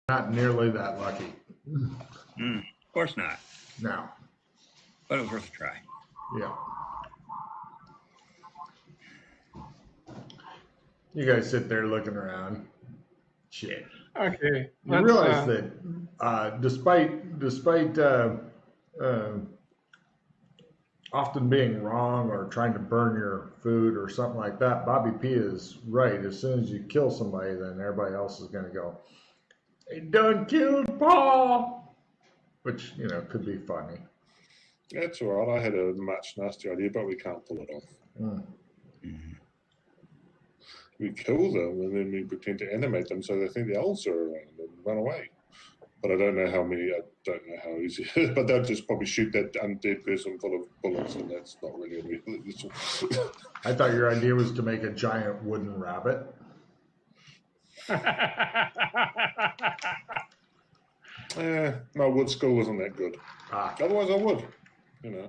not nearly that lucky. Of course not. No. But it was worth a try. Yeah. You guys sit there looking around. Shit. Okay. You realize that despite often being wrong or trying to burn your food or something like that, Bobby P is right. As soon as you kill somebody, then everybody else is going to go, "They done killed Paul," which, could be funny. That's all right. I had a much nastier idea, but we can't pull it off. We kill them and then we pretend to animate them so they think the elves are around and run away. But I don't know how many, I don't know how easy it is, but they'll just probably shoot that undead person full of bullets, and that's not really a real issue. I thought your idea was to make a giant wooden rabbit. My wood skill wasn't that good. Otherwise I would, And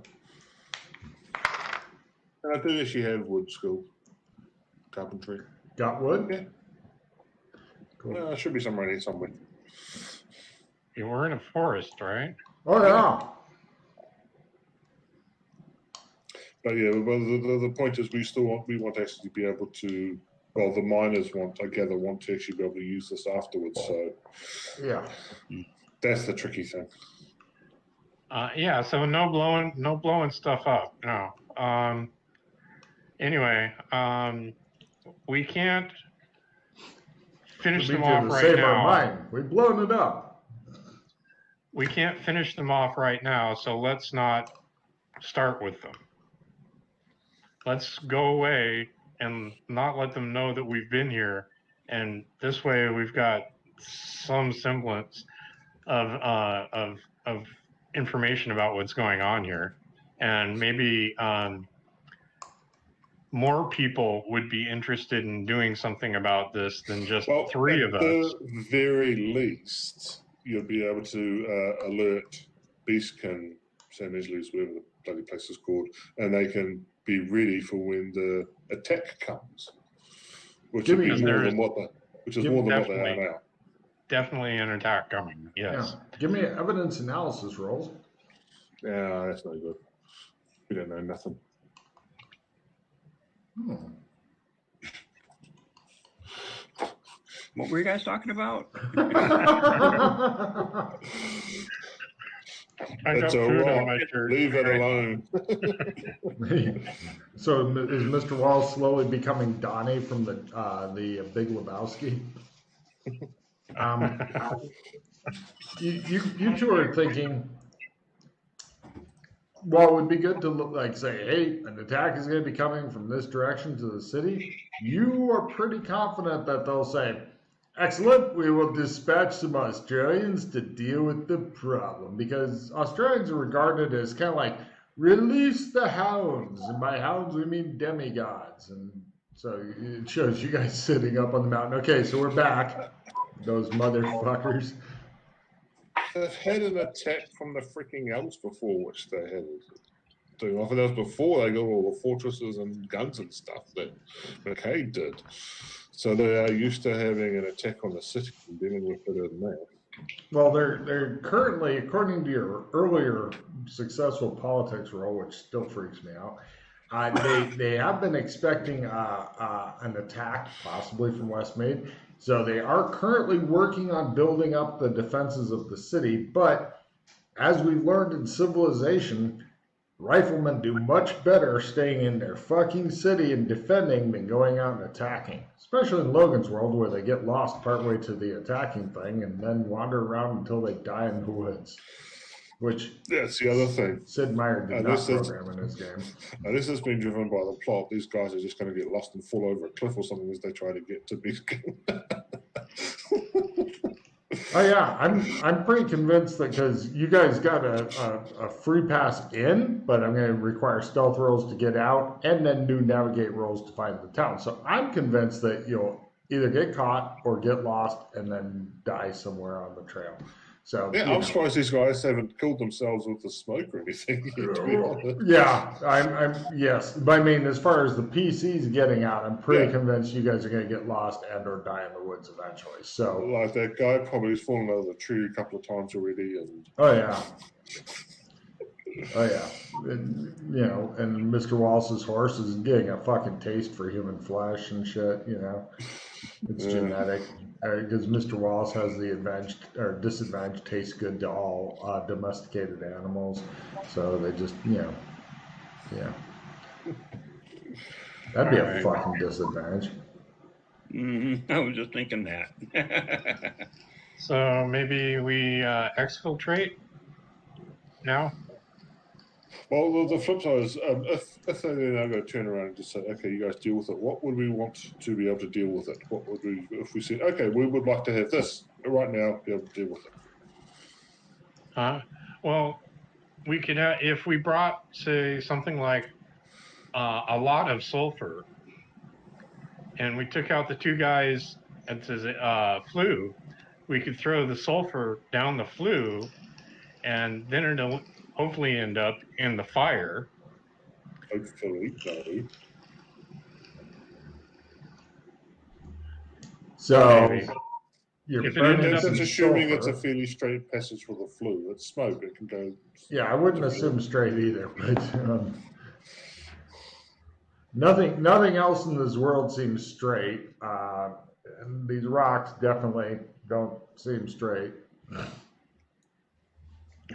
I do actually have wood skill. Carpentry. Got wood? Yeah. Cool. No, it should be somewhere here somewhere. You were in a forest, right? Oh, yeah. But yeah, well, the point is we want to actually be able to, well, the miners want to actually be able to use this afterwards, so yeah, that's the tricky thing. Yeah, so no blowing stuff up. No. Anyway, we can't finish them off right save now. Our mind. We've blown it up. We can't finish them off right now, so let's not start with them. Let's go away and not let them know that we've been here, and this way we've got some semblance of information about what's going on here, and maybe more people would be interested in doing something about this than just three of us. At the very least, you'll be able to alert Beastkin, San Angeles, whatever the bloody place is called, and they can be ready for when the attack comes, which would be more than what they are now. Definitely an attack coming. Yes. Yeah. Give me evidence analysis rolls. Yeah, that's no good. We don't know nothing. What were you guys talking about? That's all right. Leave it alone. So is Mr. Wall slowly becoming Donnie from the Big Lebowski? You two are thinking, well, it would be good to say, hey, an attack is going to be coming from this direction to the city. You are pretty confident that they'll say, excellent, we will dispatch some Australians to deal with the problem, because Australians are regarded as kind of like, release the hounds, and by hounds we mean demigods, and so it shows you guys sitting up on the mountain. Okay, so we're back, those motherfuckers. They've had an attack from the freaking elves before, which they had doing off. And that was before they got all the fortresses and guns and stuff that McKay did. So they are used to having an attack on the city and dealing with it in that. Well, they're currently, according to your earlier successful politics role, which still freaks me out, they have been expecting an attack, possibly from Westmead. So they are currently working on building up the defenses of the city. But as we've learned in civilization, riflemen do much better staying in their fucking city and defending than going out and attacking. Especially in Logan's world, where they get lost partway to the attacking thing and then wander around until they die in the woods. Which that's the other thing. Sid Meier did not program in his game. This has been driven by the plot. These guys are just going to get lost and fall over a cliff or something as they try to get to Beastkin. Oh yeah, I'm pretty convinced that because you guys got a free pass in, but I'm going to require stealth rolls to get out and then do navigate rolls to find the town. So I'm convinced that you'll either get caught or get lost and then die somewhere on the trail. So Yeah, I'm surprised these guys haven't killed themselves with the smoke or anything yet, to be honest. Yeah, yes. But I mean, as far as the PCs getting out, I'm pretty convinced you guys are going to get lost and or die in the woods eventually. So, Like that guy probably has fallen out of the tree a couple of times already, and oh yeah, and, and Mr. Wallace's horse is getting a fucking taste for human flesh and shit. It's genetic. Because Mr. Wallace has the advantage or disadvantage tastes good to all domesticated animals, so they just yeah. That'd be a fucking disadvantage. I was just thinking that. So maybe we exfiltrate now? well, the flip side is, if they then are going to turn around and just say, okay, you guys deal with it, what would we want to be able to deal with it? What would we, if we said, okay, we would like to have this right now, be able to deal with it? Well, we could, if we brought, say, something like a lot of sulfur, and we took out the two guys at the flue, we could throw the sulfur down the flue, and then it'll hopefully end up in the fire. Hopefully, no. So Maybe. you're If it burning ended up some That's assuming it's a sulfur. fairly straight passage for the flue. It's smoke. It can go. Yeah, I wouldn't assume straight either, but nothing else in this world seems straight. And these rocks definitely don't seem straight.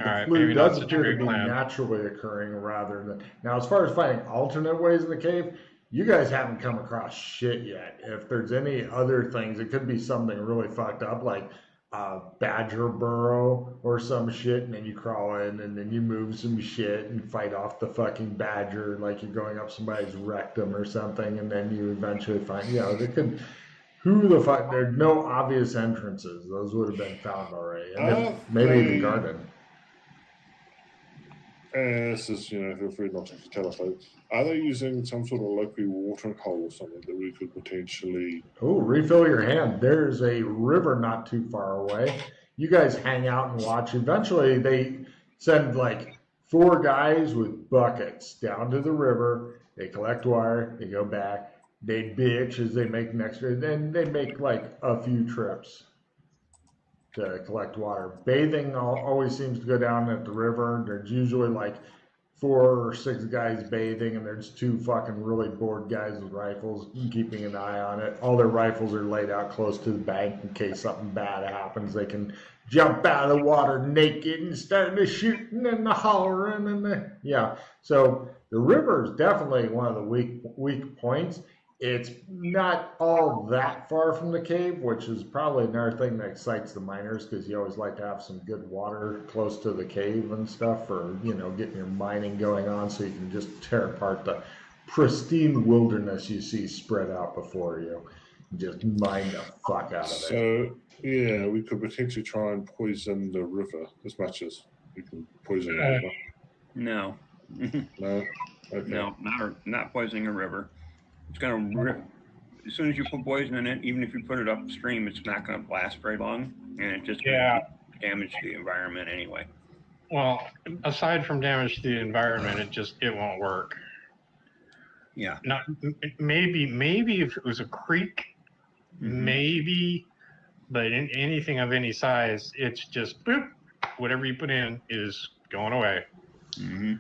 All right, Flue maybe not does such a appear to great be plan. naturally occurring rather than now. As far as finding alternate ways in the cave, you guys haven't come across shit yet. If there's any other things, it could be something really fucked up, like a badger burrow or some shit, and then you crawl in and then you move some shit and fight off the fucking badger like you're going up somebody's rectum or something, and then you eventually find, there could. Who the fuck? There's no obvious entrances. Those would have been found already, and then maybe the garden. This is, feel free not to tell us. Are they using some sort of local watering hole or something that we could potentially? Oh, refill your hand. There's a river not too far away. You guys hang out and watch. Eventually, they send like 4 guys with buckets down to the river. They collect water. They go back. They bitch as they make next. Then they make like a few trips to collect water. Bathing always seems to go down at the river. There's usually like 4 or 6 guys bathing, and there's 2 fucking really bored guys with rifles keeping an eye on it. All their rifles are laid out close to the bank in case something bad happens. They can jump out of the water naked and start the shooting and the hollering and the So the river is definitely one of the weak points. It's not all that far from the cave, which is probably another thing that excites the miners, because you always like to have some good water close to the cave and stuff for, getting your mining going on, so you can just tear apart the pristine wilderness you see spread out before you. Just mine the fuck out of it. So, yeah, we could potentially try and poison the river as much as we can poison the river. No. No? Okay. No, not poisoning a river. It's going to as soon as you put poison in it, even if you put it upstream, it's not going to last very long, and it's just going to damage the environment anyway. Well, aside from damage to the environment, it won't work. Yeah. Not maybe if it was a creek, maybe, but in anything of any size, it's just boop. Whatever you put in is going away. Mm-hmm.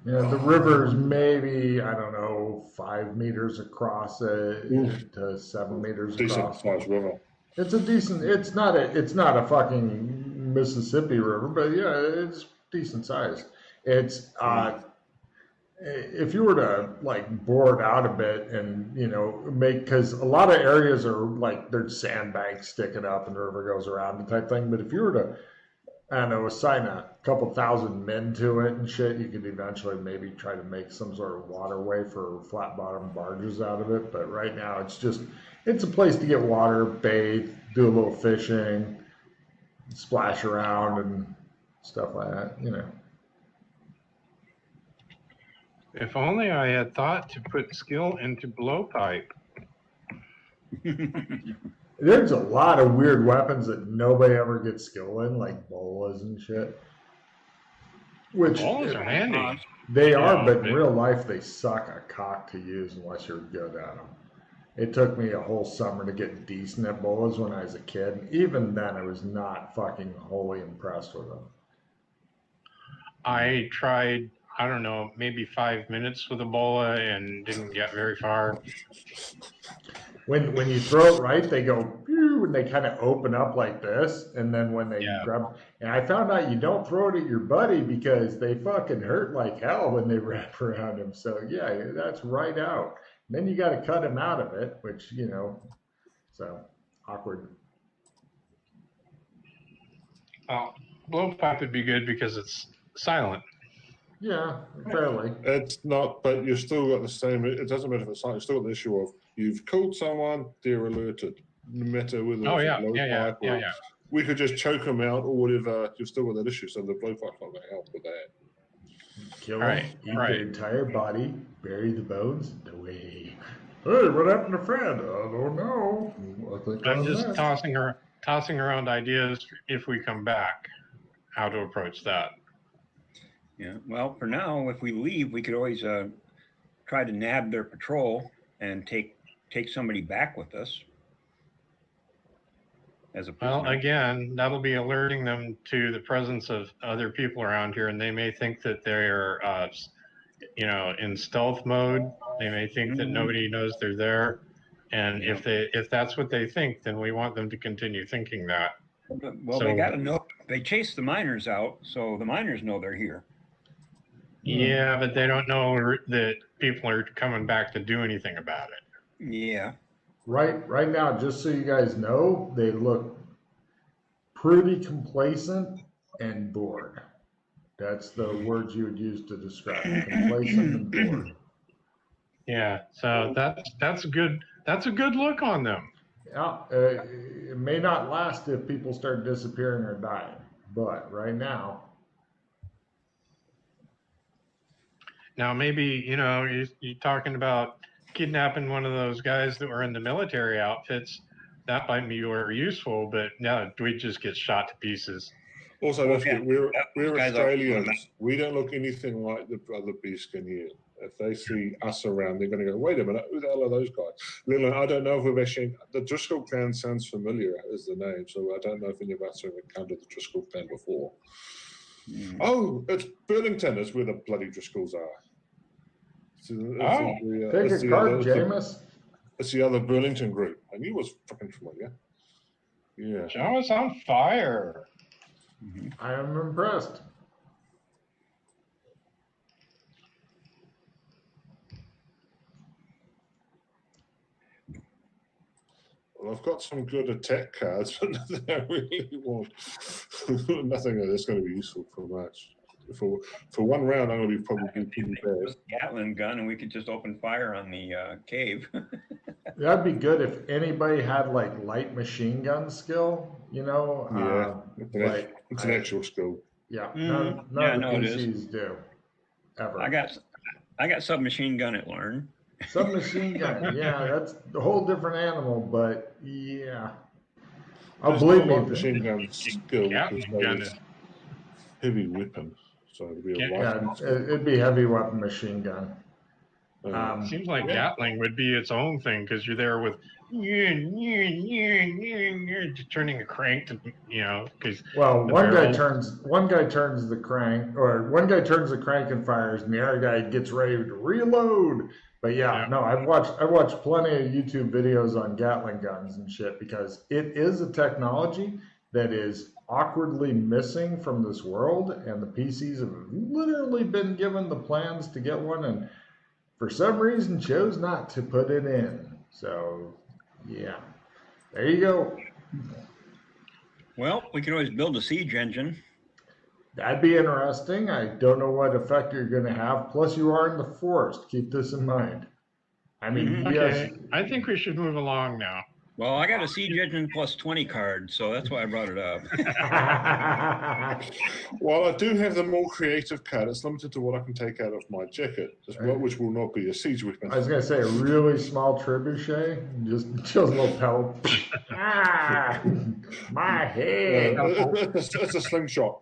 The river's maybe, I don't know, 5 meters across to 7 meters across. Decent sized river. It's a decent. It's not a fucking Mississippi River, but yeah, it's decent sized. It's if you were to like bore it out a bit and because a lot of areas are like there's sandbanks sticking up and the river goes around the type thing. But if you were to assign a couple thousand men to it and shit, you could eventually maybe try to make some sort of waterway for flat bottom barges out of it. But right now it's a place to get water, bathe, do a little fishing, splash around and stuff like that, If only I had thought to put skill into blowpipe. There's a lot of weird weapons that nobody ever gets skill in, like bolas and shit. Which Bolas are handy. They are, but in real life they suck a cock to use unless you're good at them. It took me a whole summer to get decent at bolas when I was a kid. Even then, I was not fucking wholly impressed with them. I tried, I don't know, maybe 5 minutes with a bola and didn't get very far. When you throw it right, they go pew, and they kind of open up like this, and then when they grab, and I found out you don't throw it at your buddy because they fucking hurt like hell when they wrap around him. So yeah, that's right out. And then you got to cut him out of it, which so awkward. Blowpipe would be good because it's silent. Yeah, fairly. It's not, but you've still got the same. It doesn't matter if it's silent. You've still got the issue of you've called someone, they're alerted. No matter whether yeah. We could just choke them out or whatever. You've still got that issue, so the blowpipe's not going to help with that. Kill them, eat their entire body, bury the bones, and away. Hey, what happened to Fred? I don't know. I'm just tossing around ideas if we come back, how to approach that. Yeah, well, for now, if we leave, we could always try to nab their patrol and take somebody back with us. Well, again, that'll be alerting them to the presence of other people around here, and they may think that they're, in stealth mode. They may think that nobody knows they're there, and if that's what they think, then we want them to continue thinking that. Well, they got to know. They chase the miners out, so the miners know they're here. Yeah, but they don't know that people are coming back to do anything about it. Yeah. Right now, just so you guys know, they look pretty complacent and bored. That's the words you would use to describe it. Complacent and bored. Yeah, so that's good. That's a good look on them. Yeah, it may not last if people start disappearing or dying, but right now. Now maybe you're talking about kidnapping one of those guys that were in the military outfits. That might be very useful, but no, we just get shot to pieces. Also, we're Australians. We don't look anything like the other beastskin here. If they see us around, they're going to go, wait a minute, who the hell are those guys? I don't know if we've actually, the Driscoll clan sounds familiar as the name, so I don't know if any of us have encountered the Driscoll clan before. Oh, it's Burlington is where the bloody Driscolls are. Take a card, Jameis. It's the other Burlington group. I knew it was fucking familiar. Yeah. Jameis on fire. I am impressed. Well, I've got some good attack cards, but nothing I really want. Nothing that's going to be useful for much. For one round, I'm going to be probably pretty bad. Gatling gun, and we could just open fire on the cave. That'd be good if anybody had like light machine gun skill. Yeah, it's an actual skill. Yeah, none of the PCs do ever. I got submachine gun at learn. Submachine gun, yeah, that's a whole different animal, but yeah. Believe me, machine gun skill is heavy weapon. So it'd be it'd be heavy weapon machine gun. Seems like Gatling would be its own thing because you're there with turning a crank to because one guy turns the crank, or one guy turns the crank and fires, and the other guy gets ready to reload. But I've watched plenty of YouTube videos on Gatling guns and shit because it is a technology that is awkwardly missing from this world, and the PCs have literally been given the plans to get one, and for some reason chose not to put it in. So, yeah, there you go. Well, we can always build a siege engine. That'd be interesting. I don't know what effect you're going to have. Plus, you are in the forest. Keep this in mind. I mean, okay. I think we should move along now. Well, I got a siege engine plus 20 card, so that's why I brought it up. While I do have the more creative card, it's limited to what I can take out of my jacket, which will not be a siege weapon. I was gonna say a really small trebuchet, just a little pebble. My head. It's a slingshot.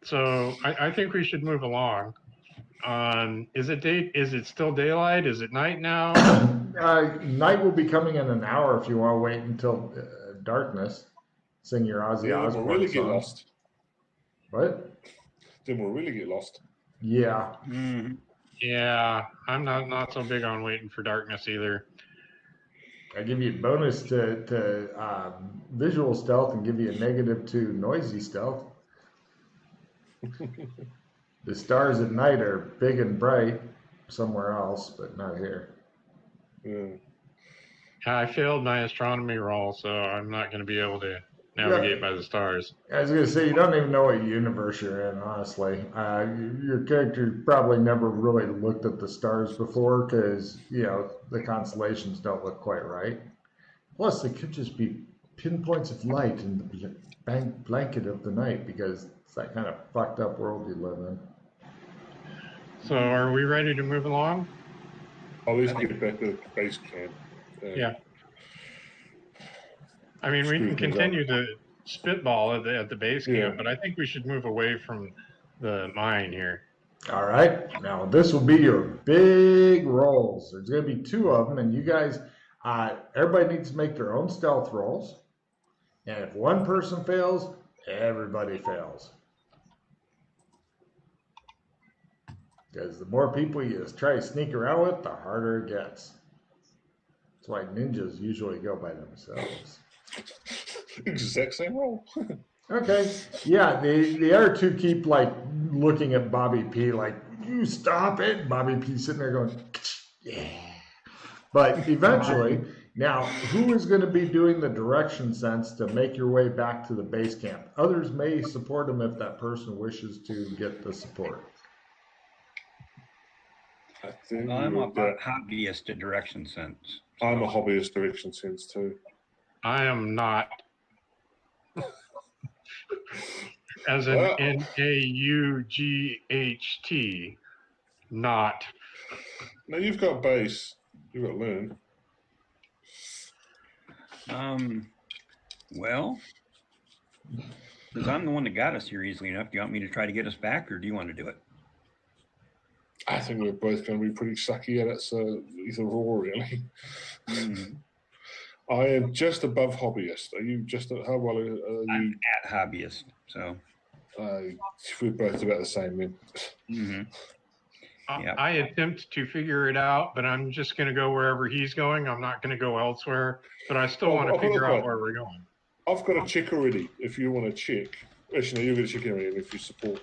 So I think we should move along. Is it still daylight? Is it night now? Night will be coming in an hour if you want to wait until darkness. Sing your Ozzy Osbourne We'll really get song. lost. What? Then we'll really get lost. Yeah. Mm-hmm. Yeah, I'm not so big on waiting for darkness either. I give you a bonus to visual stealth and give you a negative to noisy stealth. The stars at night are big and bright somewhere else, but not here. Yeah. I failed my astronomy roll, so I'm not going to be able to navigate by the stars. I was going to say, you don't even know what universe you're in, honestly. Your character probably never really looked at the stars before because, the constellations don't look quite right. Plus, they could just be pinpoints of light in the blanket of the night because it's that kind of fucked up world you live in. So are we ready to move along? I'll at least get back to base camp. Yeah. I mean, we can continue to spitball at the base camp, but I think we should move away from the mine here. All right. Now, this will be your big rolls. There's going to be 2 of them, and you guys, everybody needs to make their own stealth rolls. And if one person fails, everybody fails. Because the more people you try to sneak around with, the harder it gets. That's why ninjas usually go by themselves. Exact same roll. Okay. Yeah, the other 2 keep looking at Bobby P like, you stop it. Bobby P sitting there going, yeah. But eventually, now, who is going to be doing the direction sense to make your way back to the base camp? Others may support him if that person wishes to get the support. I think I'm a hobbyist at direction sense. I'm a hobbyist direction sense too. I am not. As in Naught. Not. Now you've got base. You've got learn. Well, because I'm the one that got us here easily enough, do you want me to try to get us back, or do you want to do it? I think we're both going to be pretty sucky at it, so either or, really. Mm. I am just above hobbyist. Are you just at how well are you? I'm at hobbyist, so we're both about the same then. Mm-hmm. Yep. I attempt to figure it out, but I'm just going to go wherever he's going. I'm not going to go elsewhere, but I still want to figure out where we're going. I've got a check already. If you want to check, actually, no, you're going to check anyway. If you support,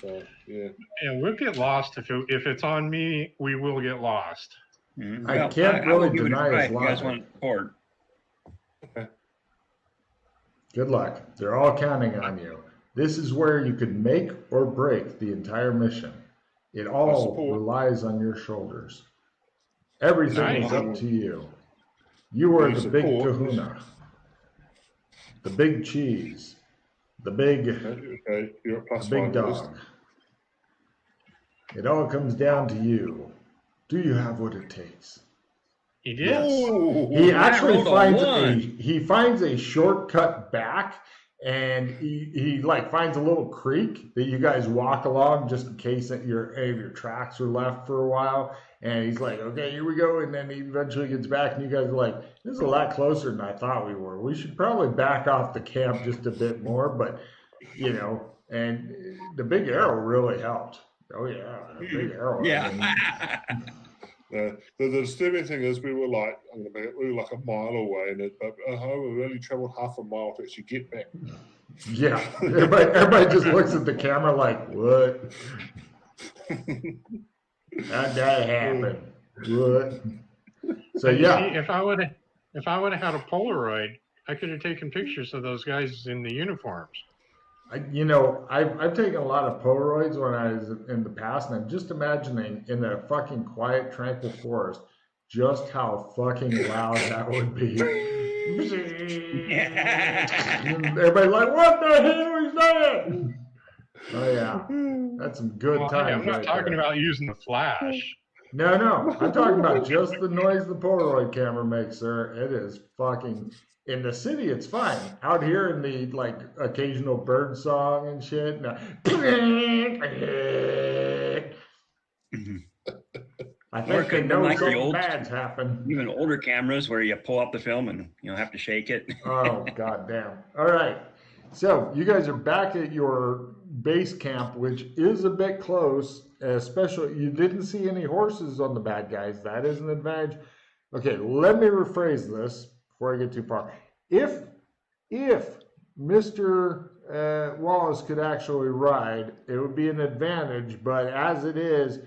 so yeah. And we'll get lost if it's on me. We will get lost. Mm-hmm. I can't really deny his logic. You guys want to support? Okay. Good luck. They're all counting on you. This is where you could make or break the entire mission. It all relies on your shoulders. Everything is up to you. You are the big kahuna. The big cheese. The big, you're a big dog. It all comes down to you. Do you have what it takes? He did. Yes. He actually finds a shortcut back, and he finds a little creek that you guys walk along just in case that your tracks are left for a while. And he's like, okay, here we go. And then he eventually gets back, and you guys are like, this is a lot closer than I thought we were. We should probably back off the camp just a bit more. But, and the big arrow really helped. Oh, yeah, the big arrow. Yeah. The disturbing thing is we were like a mile away, and we only traveled half a mile to actually get back. Yeah, everybody just looks at the camera like, what? How'd that happen? What? So yeah. See, if I would have had a Polaroid, I could have taken pictures of those guys in the uniforms. I've taken a lot of Polaroids when I was in the past, and I'm just imagining in a fucking quiet, tranquil forest, just how fucking loud that would be. And everybody like, what the hell is that? Oh yeah, that's some good Well, times. I'm not right talking there. about using the flash. No, I'm talking about just the noise the Polaroid camera makes, sir. It is fucking. In the city, it's fine. Out here in the like occasional bird song and shit. No. I Or think it they could be know like the something old, bad's happened. even older cameras where you pull out the film and have to shake it. Oh, goddamn. All right. So you guys are back at your base camp, which is a bit close, especially you didn't see any horses on the bad guys. That is an advantage. Okay, let me rephrase this before I get too far. If Mr. Wallace could actually ride, it would be an advantage, but as it is,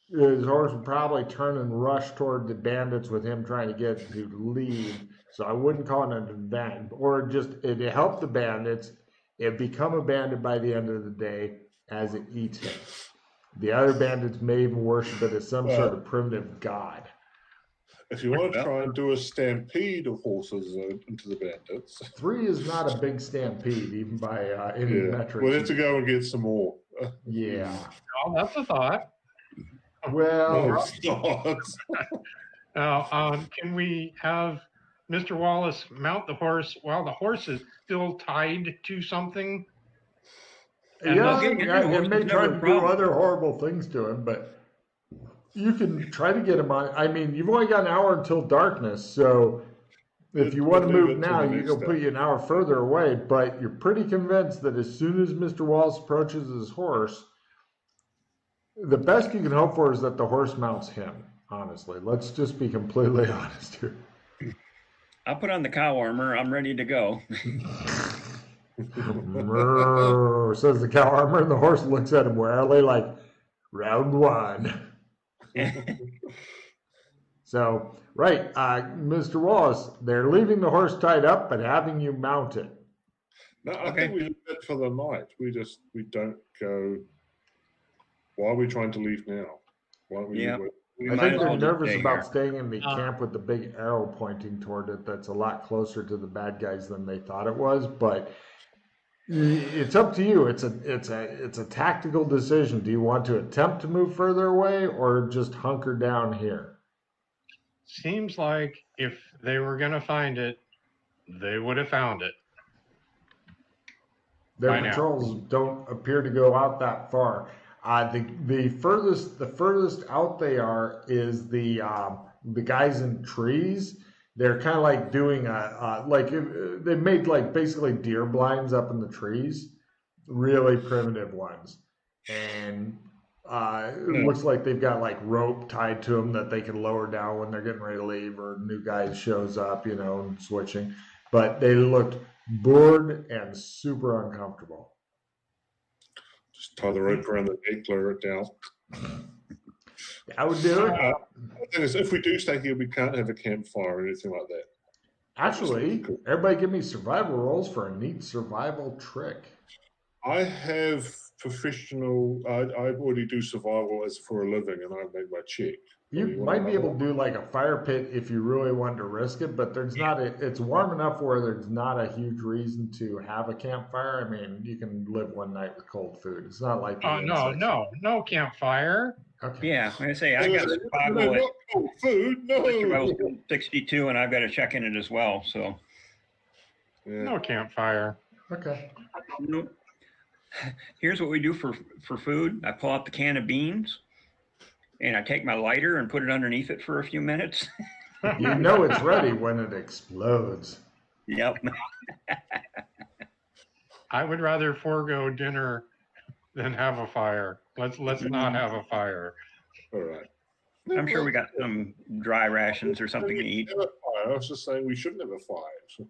his horse would probably turn and rush toward the bandits with him trying to get to leave. So I wouldn't call it an advantage, or just it help the bandits. It become a bandit by the end of the day as it eats him. The other bandits may even worship it as some sort of primitive god. If you want to try and do a stampede of horses into the bandits, 3 is not a big stampede, even by any metrics. we'll have to go and get some more. Yeah. Oh, that's a thought. Well, No, it's not. Now, can we have Mr. Wallace mount the horse while the horse is still tied to something? yeah, getting rid of the horse it may is try never to a do problem. other horrible things to him, but you can try to get him on. I mean, you've only got an hour until darkness, so if you want to Leave move it till now, the next it'll put day. you an hour further away, but you're pretty convinced that as soon as Mr. Wallace approaches his horse, the best you can hope for is that the horse mounts him, honestly. Let's just be completely honest here. I'll put on the cow armor. I'm ready to go. Mrrr, says the cow armor, and the horse looks at him warily like, round 1. So, right, Mr. Wallace, they're leaving the horse tied up, but having you mount it. No, I Okay. think we leave it for the night. We don't go. Why are we trying to leave now? Why don't we? Yeah. wait? We I might think as they're well just nervous stay about here. staying in the camp with the big arrow pointing toward it. That's a lot closer to the bad guys than they thought it was. But it's up to you. It's a tactical decision. Do you want to attempt to move further away or just hunker down here? Seems like if they were going to find it, they would have found it. Their By now. patrols don't appear to go out that far. The furthest out they are is the guys in trees. They're kind of like doing they made like basically deer blinds up in the trees, really primitive ones, and it looks like they've got like rope tied to them that they can lower down when they're getting ready to leave or new guy shows up, and switching. But they looked bored and super uncomfortable. Just tie the rope around the neck, lower it down. I would do it. The thing is, if we do stay here, we can't have a campfire or anything like that. Actually, everybody give me survival rolls for a neat survival trick. I have professional. I already do survival as for a living, and I make my check. You want might be another able to do like a fire pit if you really wanted to risk it, but it's warm enough where there's not a huge reason to have a campfire. I mean, you can live one night with cold food. It's not like the No campfire. Okay. Yeah, I say I got No, survival not cold food. No. at 62, and I've got a check in it as well. So Yeah. No campfire. Okay. Nope. Here's what we do for food. I pull out the can of beans, and I take my lighter and put it underneath it for a few minutes. You know it's ready when it explodes. Yep. I would rather forego dinner than have a fire. Let's not have a fire. All right. I'm sure we got some dry rations or something to eat. Have a fire. I was just saying we shouldn't have a fire. So,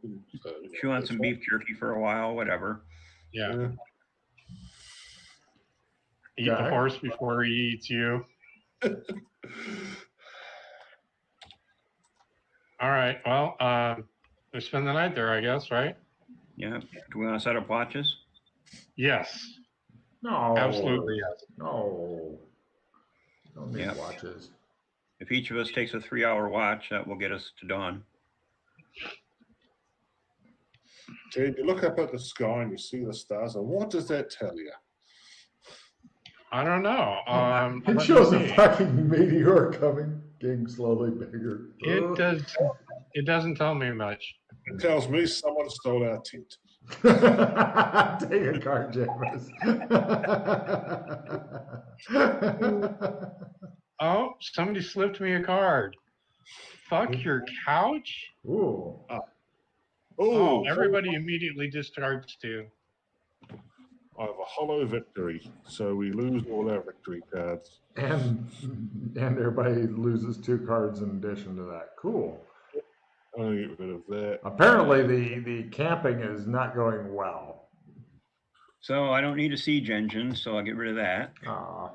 Chew on some beef jerky for a while, whatever. Yeah. Eat Okay. the horse before he eats you. All right. Well, we spend the night there, I guess, right? Yeah. Do we want to set up watches? Yes. No. Absolutely yes. No. Don't need Yep. watches. If each of us takes a 3-hour watch, that will get us to dawn. Ted, you look up at the sky and you see the stars, and what does that tell you? I don't know. It let shows me a see. fucking meteor coming, getting slowly bigger. It does. It doesn't tell me much. It tells me someone stole our tent. Take a card, James. Oh, somebody slipped me a card. Fuck your couch. Ooh. Oh, everybody immediately discards two. I have a hollow victory, so we lose all our victory cards. And everybody loses 2 cards in addition to that. Cool. I'm going to get rid of that. Apparently the camping is not going well. So I don't need a siege engine, so I'll get rid of that. Aw.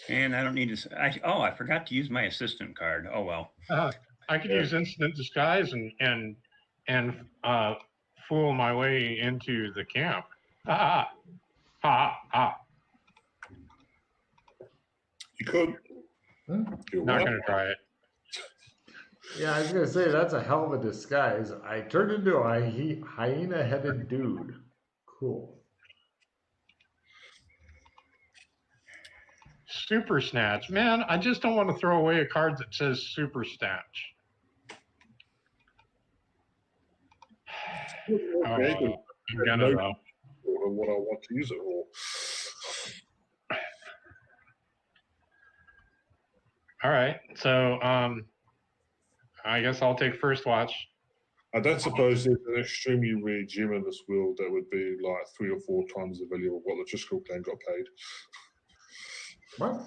And I don't need to. I forgot to use my assistant card. Oh well. I could use instant disguise and fool my way into the camp. Ha ha ha. You could. You're Not right. gonna try it. Yeah, I was gonna say that's a hell of a disguise. I turned into a hyena-headed dude. Cool. Super snatch, man. I just don't want to throw away a card that says super snatch. Okay, I'm gonna though. or what I want to use it for. All right, so I guess I'll take first watch. I don't suppose there's an extremely rare gem in this world that would be like 3 or 4 times the value of what the Driscoll clan got paid. What?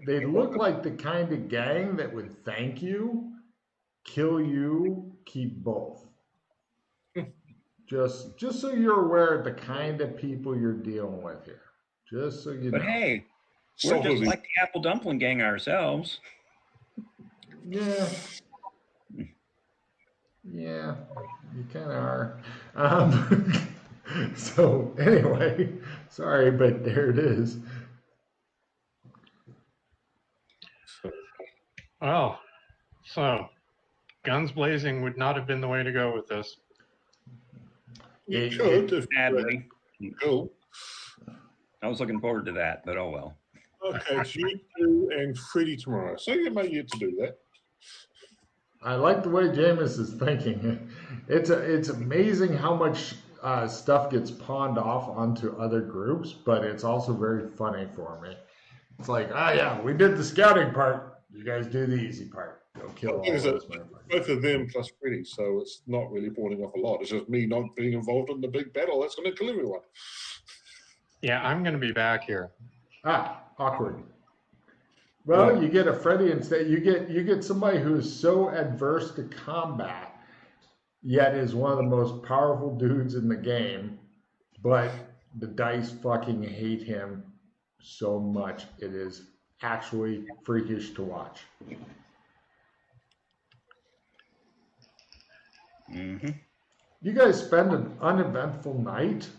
They look like the kind of gang that would thank you, kill you, keep both. Just so you're aware of the kind of people you're dealing with here. Just so you know. But hey, we're just like the Apple Dumpling Gang ourselves. Yeah. Yeah, you kind of are. So anyway, sorry, but there it is. Well, so guns blazing would not have been the way to go with this. You could, if Sadly, cool. I was looking forward to that, but oh well. Okay, it's you two and Freddie tomorrow. So you may get to do that. I like the way Jameis is thinking. It's amazing how much stuff gets pawned off onto other groups, but it's also very funny for me. It's like, yeah, we did the scouting part. You guys do the easy part. Go kill all those motherfuckers. Both of them plus Freddie, so it's not really pawning off a lot. It's just me not being involved in the big battle. That's going to kill everyone. Yeah, I'm going to be back here. Awkward. Well, you get a Freddy instead. You get somebody who is so adverse to combat, yet is one of the most powerful dudes in the game, but the dice fucking hate him so much. It is actually freakish to watch. Mm-hmm. You guys spend an uneventful night.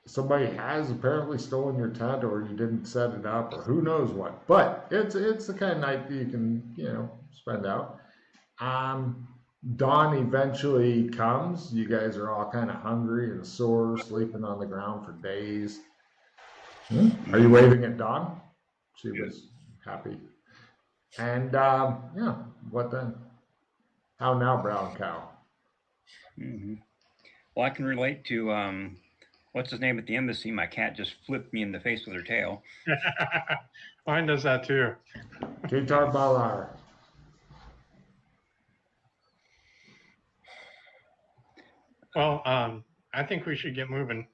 Somebody has apparently stolen your tent, or you didn't set it up, or who knows what. But it's the kind of night that you can spend out. Dawn eventually comes. You guys are all kind of hungry and sore, sleeping on the ground for days. Are you waving at Dawn? She was happy. And what then? How now, brown cow? Mm-hmm. Well, I can relate to what's his name at the embassy? My cat just flipped me in the face with her tail. Mine does that too. Ketar Balar. Well, I think we should get moving.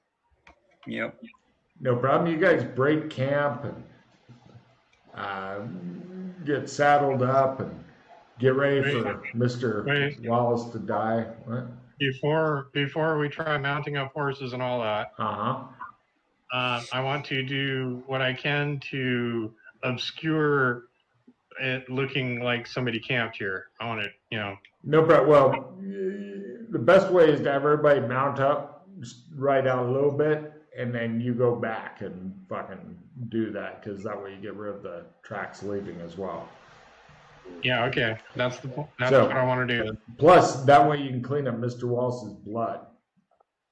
Yep. No problem. You guys break camp and get saddled up and get ready for Mr. Wallace to die. What? Before we try mounting up horses and all that, I want to do what I can to obscure it looking like somebody camped here. I want it, No problem. Well, the best way is to have everybody mount up, just ride out a little bit, and then you go back and fucking do that, because that way you get rid of the tracks leaving as well. Yeah, okay. That's what I want to do. Plus, that way you can clean up Mr. Wallace's blood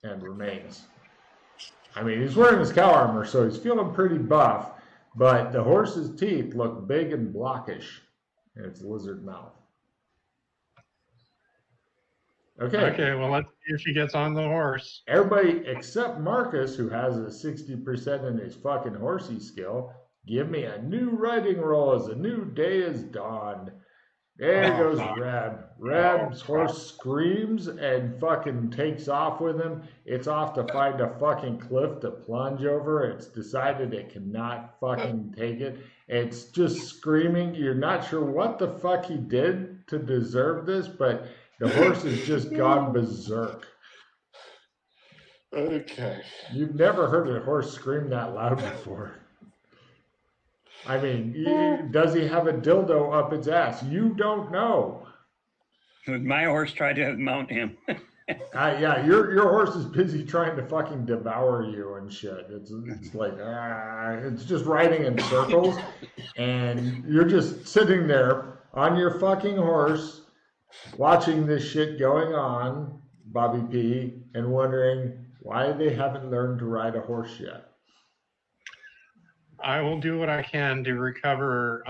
and remains. I mean, he's wearing his cow armor, so he's feeling pretty buff, but the horse's teeth look big and blockish in its lizard mouth. Okay, well, let's see if he gets on the horse. Everybody except Marcus, who has a 60% in his fucking horsey skill, give me a new riding roll as a new day is dawned. There goes Reb. Reb's horse screams and fucking takes off with him. It's off to find a fucking cliff to plunge over. It's decided it cannot fucking take it. It's just screaming. You're not sure what the fuck he did to deserve this, but the horse has just gone berserk. Okay. You've never heard a horse scream that loud before. I mean, does he have a dildo up its ass? You don't know. My horse tried to mount him. Yeah, your horse is busy trying to fucking devour you and shit. It's like, it's just riding in circles, and you're just sitting there on your fucking horse, watching this shit going on, Bobby P, and wondering why they haven't learned to ride a horse yet. I will do what I can to recover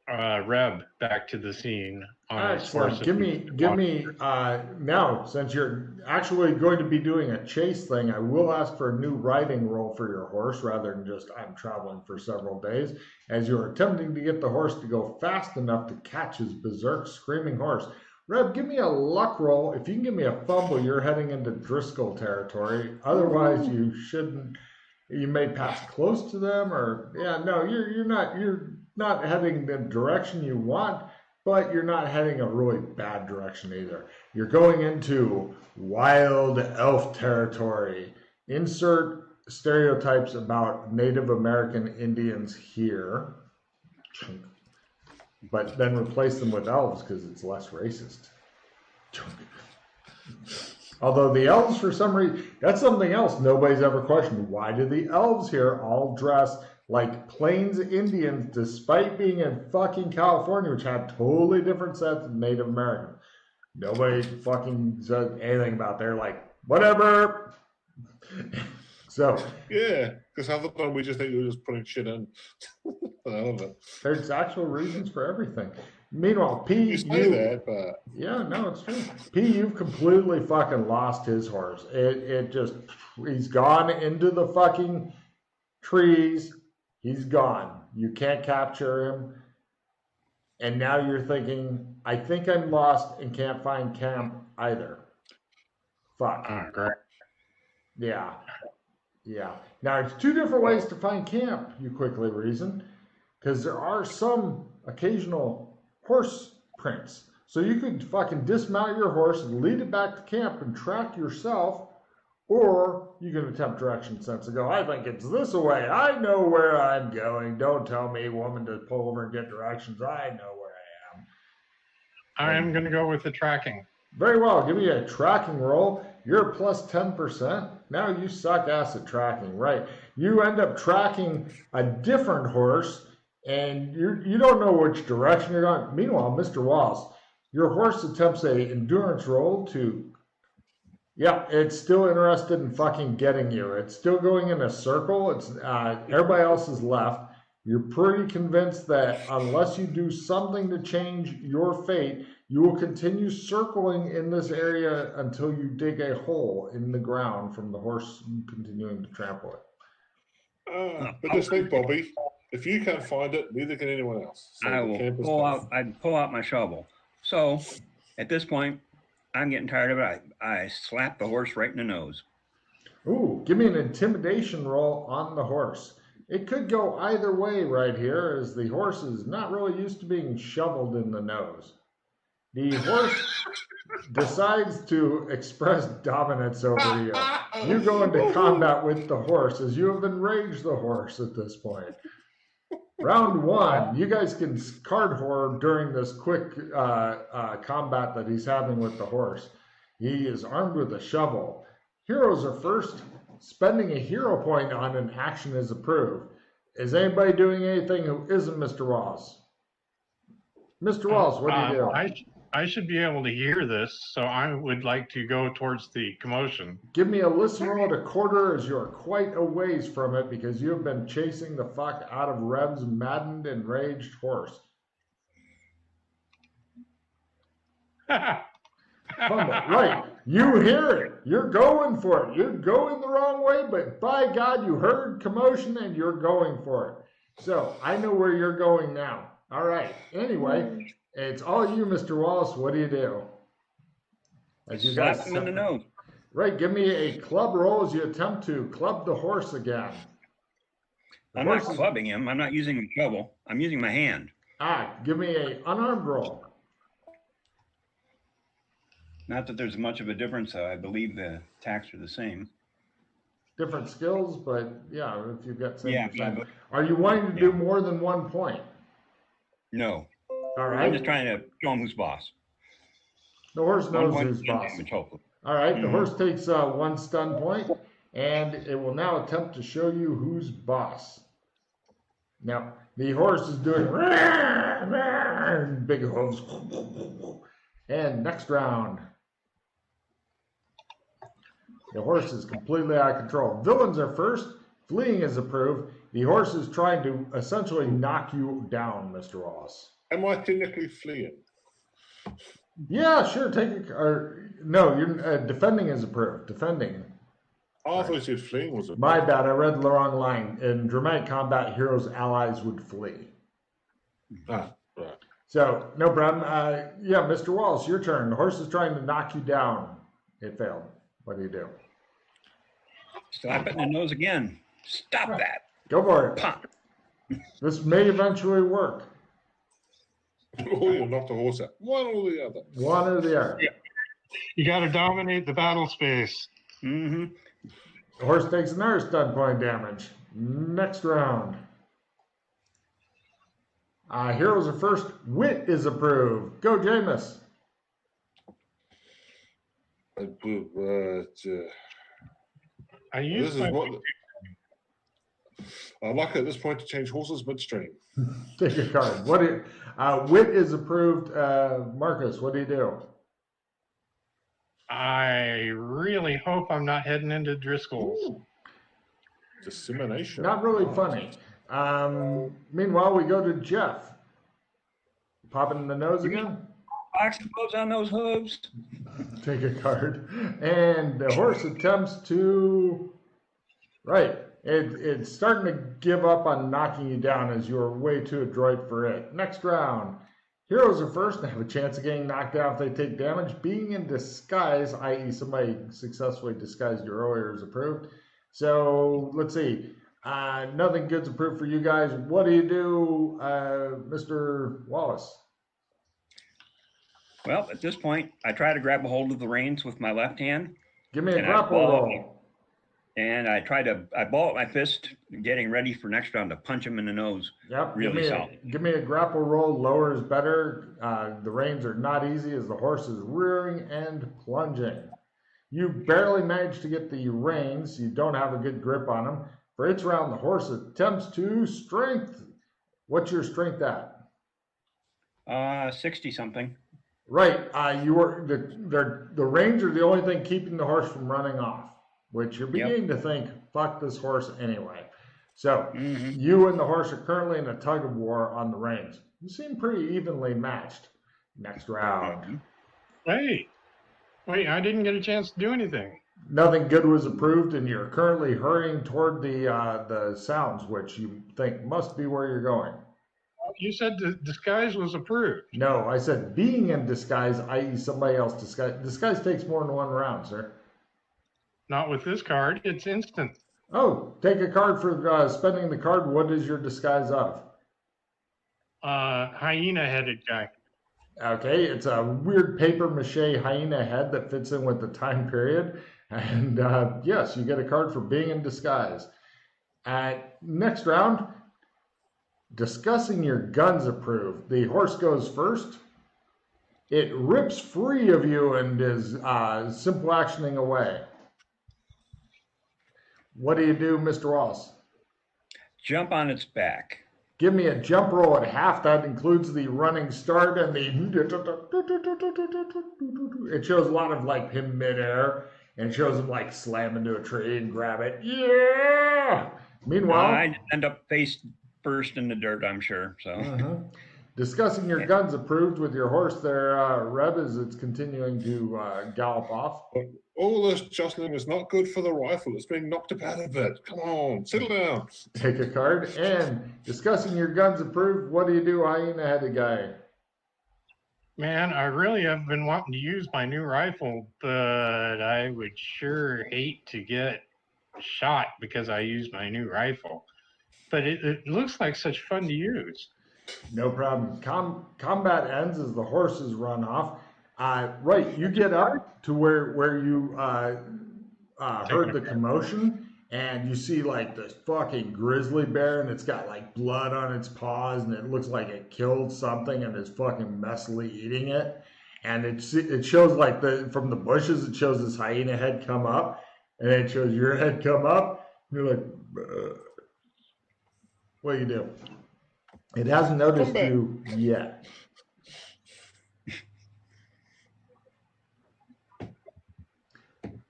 Reb back to the scene. Excellent. Give me now, since you're actually going to be doing a chase thing, I will ask for a new riding roll for your horse rather than just I'm traveling for several days, as you're attempting to get the horse to go fast enough to catch his berserk screaming horse. Reb, give me a luck roll. If you can give me a fumble, you're heading into Driscoll territory. Otherwise, you shouldn't. You may pass close to them, or you're not heading the direction you want, but you're not heading a really bad direction either. You're going into wild elf territory. Insert stereotypes about Native American Indians here, but then replace them with elves because it's less racist. Although the elves, for some reason, that's something else nobody's ever questioned. Why do the elves here all dress like Plains Indians, despite being in fucking California, which had totally different sets of Native Americans? Nobody fucking said anything about it. They're like, whatever. So yeah, because half the time we just think we're just putting shit in. I love it. There's actual reasons for everything. Meanwhile, P, you say that, but yeah, no, it's true. P, you've completely fucking lost his horse. It just, he's gone into the fucking trees. He's gone. You can't capture him. And now you're thinking, I think I'm lost and can't find camp either. Fuck. Great. Yeah. Yeah. Now, it's two different ways to find camp, you quickly reason, because there are some occasional horse prints. So you could fucking dismount your horse and lead it back to camp and track yourself, or you can attempt direction sense and go, I think it's this way. I know where I'm going. Don't tell me, woman, to pull over and get directions. I know where I am. I'm going to go with the tracking. Very well. Give me a tracking roll. You're plus 10%. Now you suck ass at tracking, right? You end up tracking a different horse, and you don't know which direction you're going. Meanwhile, Mr. Wallace, your horse attempts a endurance roll to, it's still interested in fucking getting you. It's still going in a circle. It's everybody else is left. You're pretty convinced that unless you do something to change your fate, you will continue circling in this area until you dig a hole in the ground from the horse continuing to trample it. But just think, Bobby, if you can't find it, neither can anyone else. So I'd pull out my shovel. So at this point, I'm getting tired of it. I slap the horse right in the nose. Ooh, give me an intimidation roll on the horse. It could go either way right here, as the horse is not really used to being shoveled in the nose. The horse decides to express dominance over you. You go into combat with the horse, as you have enraged the horse at this point. Round one, you guys can card horror during this quick combat that he's having with the horse. He is armed with a shovel. Heroes are first. Spending a hero point on an action is approved. Is anybody doing anything who isn't Mr. Ross? Mr. Ross, what do you do? I should be able to hear this, so I would like to go towards the commotion. Give me a listen roll at a quarter as you're quite a ways from it because you have been chasing the fuck out of Rev's maddened, enraged horse. Right. You hear it. You're going for it. You're going the wrong way, but by God, you heard commotion and you're going for it. So I know where you're going now. All right. Anyway, it's all you, Mr. Wallace. What do you do? As you Slap him in the nose. Right. Give me a club roll as you attempt to club the horse again. I'm not clubbing him. I'm not using a shovel. I'm using my hand. Give me a unarmed roll. Not that there's much of a difference, though. I believe the attacks are the same. Different skills, but yeah, if you've got same. Yeah. Are you wanting to do more than 1 point? No. All right. I'm just trying to show him who's boss. The horse knows who's boss. Damage, hopefully. All right. The horse takes 1 stun point, and it will now attempt to show you who's boss. Now, the horse is doing big hooves. And next round. The horse is completely out of control. Villains are first. Fleeing is approved. The horse is trying to essentially knock you down, Mr. Ross. Am I technically fleeing? Yeah, sure. No, you're defending is approved. Defending. Oh, I thought you said fleeing was a. My bad. I read the wrong line. In dramatic combat, heroes' allies would flee. Right. So, no problem. Yeah, Mr. Wallace, your turn. The horse is trying to knock you down. It failed. What do you do? Slap it in the nose again. Stop that. Go for it. Pop. This may eventually work. Oh, you'll knock the horse out. One or the other. One or the other. You got to dominate the battle space. Mm-hmm. The horse takes another stun point damage. Next round. Heroes are first. Wit is approved. Go, Jameis. I used my I'd like at this point to change horses midstream. Take a card. What do you, Wit is approved. Marcus, what do you do? I really hope I'm not heading into Driscoll's. Dissemination. Not really funny. Meanwhile, we go to Jeff. Popping in the nose again? Oxypodes on those hooves. Take a card. And the horse attempts to... Right. It's starting to give up on knocking you down as you're way too adroit for it. Next round. Heroes are first and have a chance of getting knocked down if they take damage. Being in disguise, i.e. somebody successfully disguised you earlier, is approved. So, let's see. Nothing good's approved for you guys. What do you do, Mr. Wallace? Well, at this point, I try to grab a hold of the reins with my left hand. Give me a grapple roll. And I ball up my fist, getting ready for next round to punch him in the nose. Yep. Really solid. Give me a grapple roll. Lower is better. The reins are not easy as the horse is rearing and plunging. You barely manage to get the reins. You don't have a good grip on them. For its round, the horse attempts to strength. What's your strength at? 60 something. Right. The reins are the only thing keeping the horse from running off, which you're beginning to think, fuck this horse anyway. So you and the horse are currently in a tug of war on the reins. You seem pretty evenly matched. Next round. Wait, I didn't get a chance to do anything. Nothing good was approved, and you're currently hurrying toward the sounds, which you think must be where you're going. You said the disguise was approved. No, I said being in disguise, i.e. somebody else disguise. Disguise takes more than 1 round, sir. Not with this card. It's instant. Oh, take a card for spending the card. What is your disguise of? Hyena-headed guy. Okay, it's a weird paper mache hyena head that fits in with the time period. And yes, you get a card for being in disguise. Next round, discussing your guns approved. The horse goes first. It rips free of you and is simple actioning away. What do you do, Mr. Wallace? Jump on its back. Give me a jump roll at half. That includes the running start and the. It shows a lot of like him midair and shows him like slam into a tree and grab it. Yeah. Meanwhile, I end up face first in the dirt, I'm sure. So. Discussing your guns approved with your horse there, Reb, as it's continuing to gallop off. All this jostling is not good for the rifle. It's being knocked about a bit. Come on, settle down. Take a card. And discussing your guns approved, what do you do, hyena-headed guy? Man, I really have been wanting to use my new rifle, but I would sure hate to get shot because I used my new rifle. But it looks like such fun to use. No problem. Combat ends as the horses run off. Right, you get up to where you heard the commotion, and you see like this fucking grizzly bear, and it's got like blood on its paws, and it looks like it killed something and is fucking messily eating it. And it shows like from the bushes, it shows this hyena head come up, and it shows your head come up. And you're like, what do you do? It hasn't noticed you yet.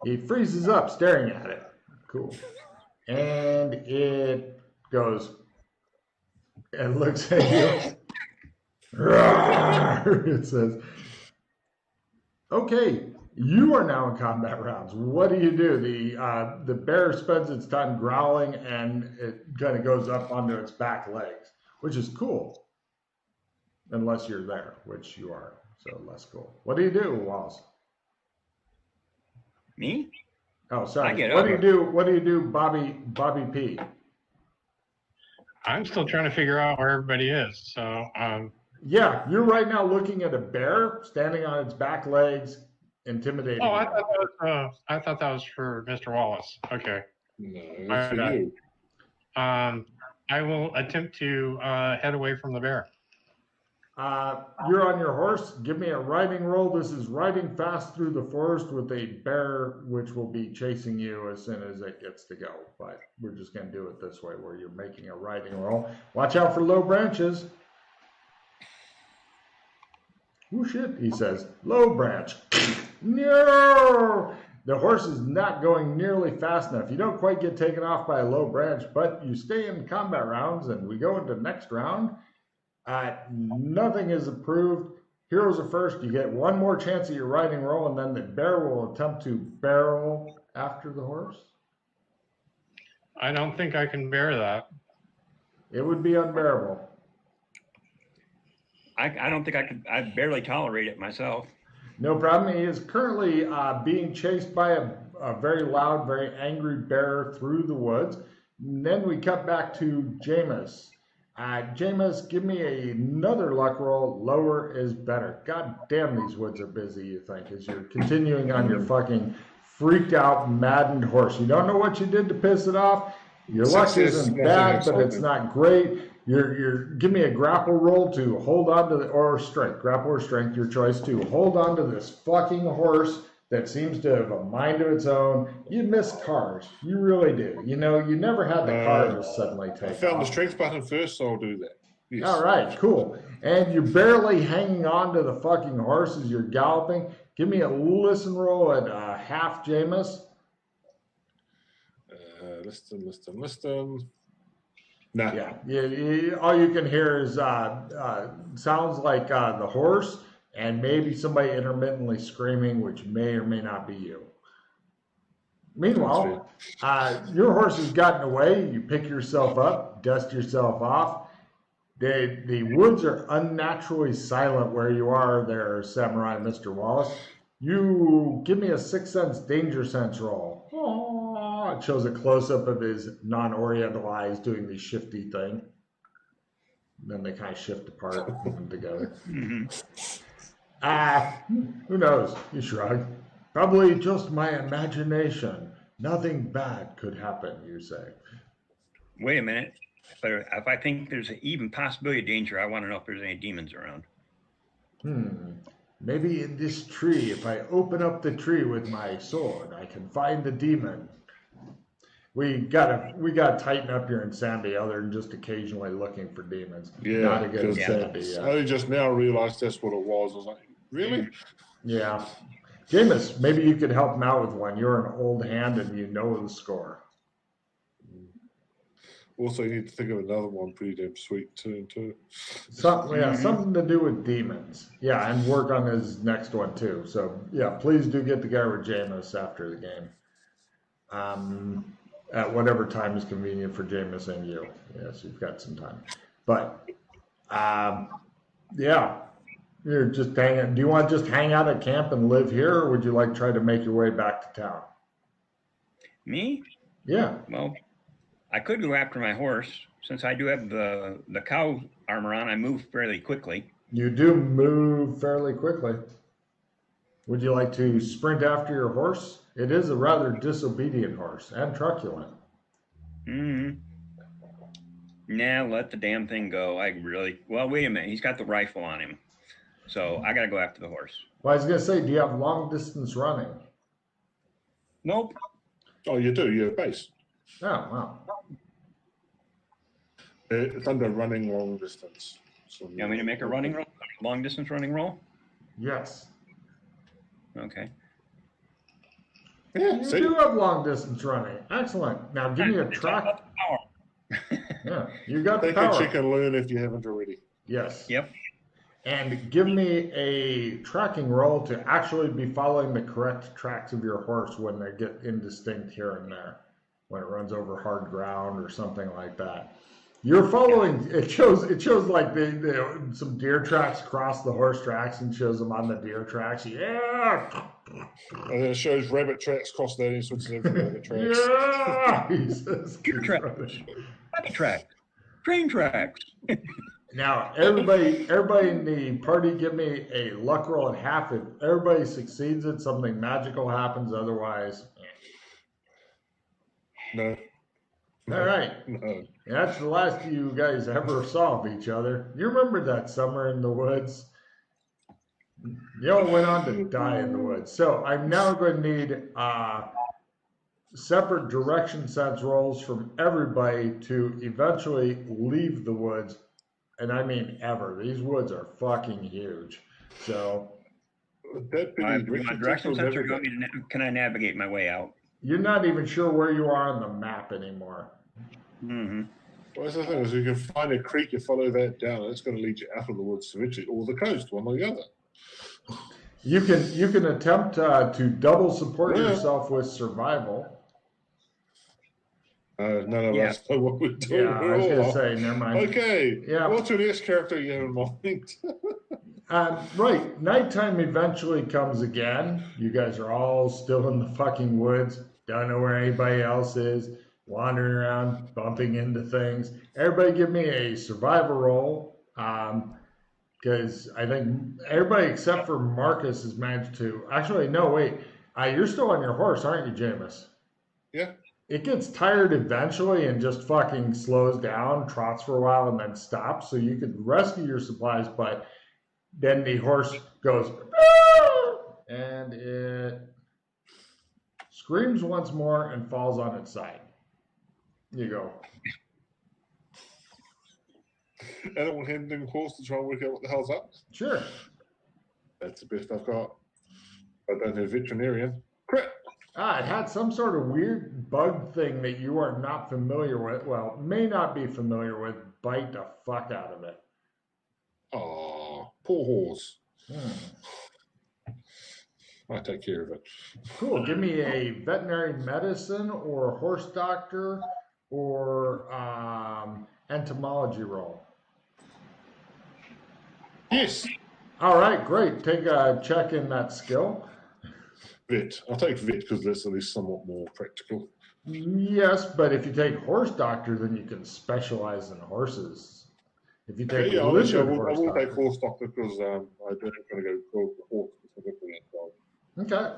He freezes up staring at it. Cool. And it goes and looks at you. It says, okay, you are now in combat rounds. What do? The bear spends its time growling, and it kind of goes up onto its back legs, which is cool. Unless you're there, which you are, so less cool. What do you do, Wallace? Me? Oh, sorry. I get what over. do you do, Bobby P? I'm still trying to figure out where everybody is. So, yeah, you're right now looking at a bear standing on its back legs, intimidating. Oh, I thought that was for Mr. Wallace. Okay. No, it's for you. I will attempt to head away from the bear. You're on your horse. Give me a riding roll. This is riding fast through the forest with a bear, which will be chasing you as soon as it gets to go. But we're just going to do it this way, where you're making a riding roll. Watch out for low branches. Oh, shit, he says. Low branch. No! The horse is not going nearly fast enough. You don't quite get taken off by a low branch, but you stay in combat rounds, and we go into the next round. Nothing is approved. Heroes are first. You get one more chance at your riding roll, and then the bear will attempt to barrel after the horse. I don't think I can bear that. It would be unbearable. I don't think I could. I barely tolerate it myself. No problem. He is currently being chased by a very loud, very angry bear through the woods. And then we cut back to Jameis. Jameis, give me another luck roll. Lower is better. God damn, these woods are busy, you think, as you're continuing on your fucking freaked out, maddened horse. You don't know what you did to piss it off. Your luck isn't bad, but it's not great. Give me a grapple roll to hold on to or strength, grapple or strength, your choice, to hold on to this fucking horse that seems to have a mind of its own. You miss cars. You really do. You know, you never had the car just suddenly take off. I found the strength button first, so I'll do that. Yes. All right, cool. And you're barely hanging on to the fucking horse as you're galloping. Give me a listen roll at half, Jameis. Listen. Nah. Yeah. All you can hear is sounds like the horse and maybe somebody intermittently screaming, which may or may not be you. Meanwhile, your horse has gotten away. You pick yourself up, dust yourself off. The woods are unnaturally silent where you are there, Samurai Mr. Wallace. You give me a 6th sense danger sense roll. Oh, it shows a close-up of his non-oriental eyes doing the shifty thing. Then they kind of shift apart and come together. Who knows? You shrug. Probably just my imagination. Nothing bad could happen, you say. Wait a minute. But if I think there's an even possibility of danger, I want to know if there's any demons around. Maybe in this tree, if I open up the tree with my sword, I can find the demon. We gotta tighten up your insanity other than just occasionally looking for demons. Yeah, Not a good because insanity. I only just now realised that's what it was. I was like, really? Yeah. Jameis, maybe you could help him out with one. You're an old hand and you know the score. Also, you need to think of another one pretty damn sweet too. Something to do with demons. Yeah, and work on his next one too. So yeah, please do get together with Jameis after the game. At whatever time is convenient for Jameis and you. Yes, you've got some time. But yeah, you're just hanging. Do you want to just hang out at camp and live here, or would you like to try to make your way back to town? Me? Yeah. Well, I could go after my horse. Since I do have the cow armor on, I move fairly quickly. You do move fairly quickly. Would you like to sprint after your horse? It is a rather disobedient horse and truculent. Nah, let the damn thing go. Well, wait a minute. He's got the rifle on him. So I got to go after the horse. Well, I was going to say, do you have long distance running? Nope. Oh, you do. You have base. Oh, wow. It's under running long distance. So You want me to make a running roll? Long distance running roll? Yes. Okay. Yeah, You see? do have long distance running. Excellent. Now give me a track. Power. Yeah, you got the Take a power. chicken learn if you haven't already. Yes. Yep. And give me a tracking roll to actually be following the correct tracks of your horse when they get indistinct here and there, when it runs over hard ground or something like that. You're following. It shows like some deer tracks cross the horse tracks and shows them on the deer tracks. Yeah. And then it shows rabbit tracks cross that and switches over to rabbit tracks. Yeah. He says, Deer tracks. Rabbit tracks. Train tracks. Now, everybody in the party, give me a luck roll at half. If everybody succeeds it, something magical happens. Otherwise, No. all right. No. That's the last you guys ever saw of each other. You remember that summer in the woods? You all went on to die in the woods. So I'm now going to need separate direction sense rolls from everybody to eventually leave the woods. And I mean ever. These woods are fucking huge. So That My big direction sensor, can I navigate my way out? you're not even sure where you are on the map anymore. Mm-hmm. Well, that's the thing, is you can find a creek, you follow that down, and it's going to lead you out of the woods eventually, or the coast, one or the other. You can attempt to double support yourself with survival. None of us know what we're doing. Yeah, I was going to say, never mind. Okay, Yeah. what's your next character you have in mind? Right, nighttime eventually comes again. You guys are all still in the fucking woods. Don't know where anybody else is. Wandering around, bumping into things. Everybody give me a survival roll. Because I think everybody except for Marcus has managed to... Actually, no, wait. You're still on your horse, aren't you, Jameis? Yeah. It gets tired eventually and just fucking slows down, trots for a while, and then stops. So you could rescue your supplies, but then the horse goes... and it screams once more and falls on its side. You go. Animal handling course to try and work out what the hell's up. Sure. That's the best I've got. I don't have veterinarian. Crit. It had some sort of weird bug thing that you are not familiar with. Well, may not be familiar with. Bite the fuck out of it. Oh, poor horse. I take care of it. Cool. Give me a veterinary medicine or horse doctor or entomology roll. Yes. All right, great. Take a check in that skill. Vet. I'll take vet because that's at least somewhat more practical. Yes, but if you take horse doctor, then you can specialize in horses. If you take I lizard will horse take doctor. horse doctor because I don't want to go call the horse specifically. Okay,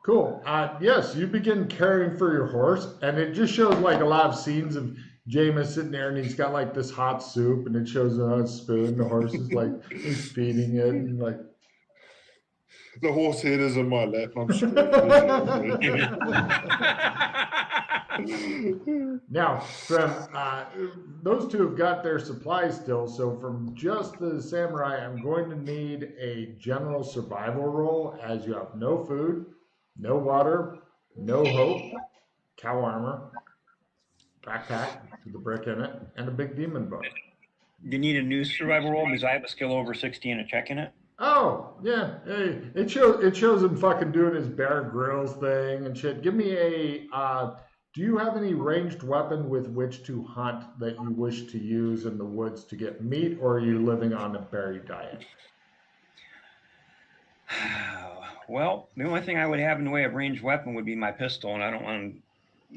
cool. Yes, you begin caring for your horse, and it just shows like a lot of scenes of Jameis sitting there, and he's got like this hot soup, and it shows it on a spoon. The horse is like he's feeding it, and like The horse head is in my lap. And I'm Now, from those two have got their supplies still, so from just the samurai, I'm going to need a general survival roll, as you have no food, no water, no hope, cow armor, backpack with a brick in it, and a big demon book. You need a new survival roll because I have a skill over 60 and a check in it. Oh, yeah. Hey, it shows him fucking doing his Bear Grylls thing and shit. Give me a do you have any ranged weapon with which to hunt that you wish to use in the woods to get meat, or are you living on a berry diet? Well, the only thing I would have in the way of ranged weapon would be my pistol, and I don't want to.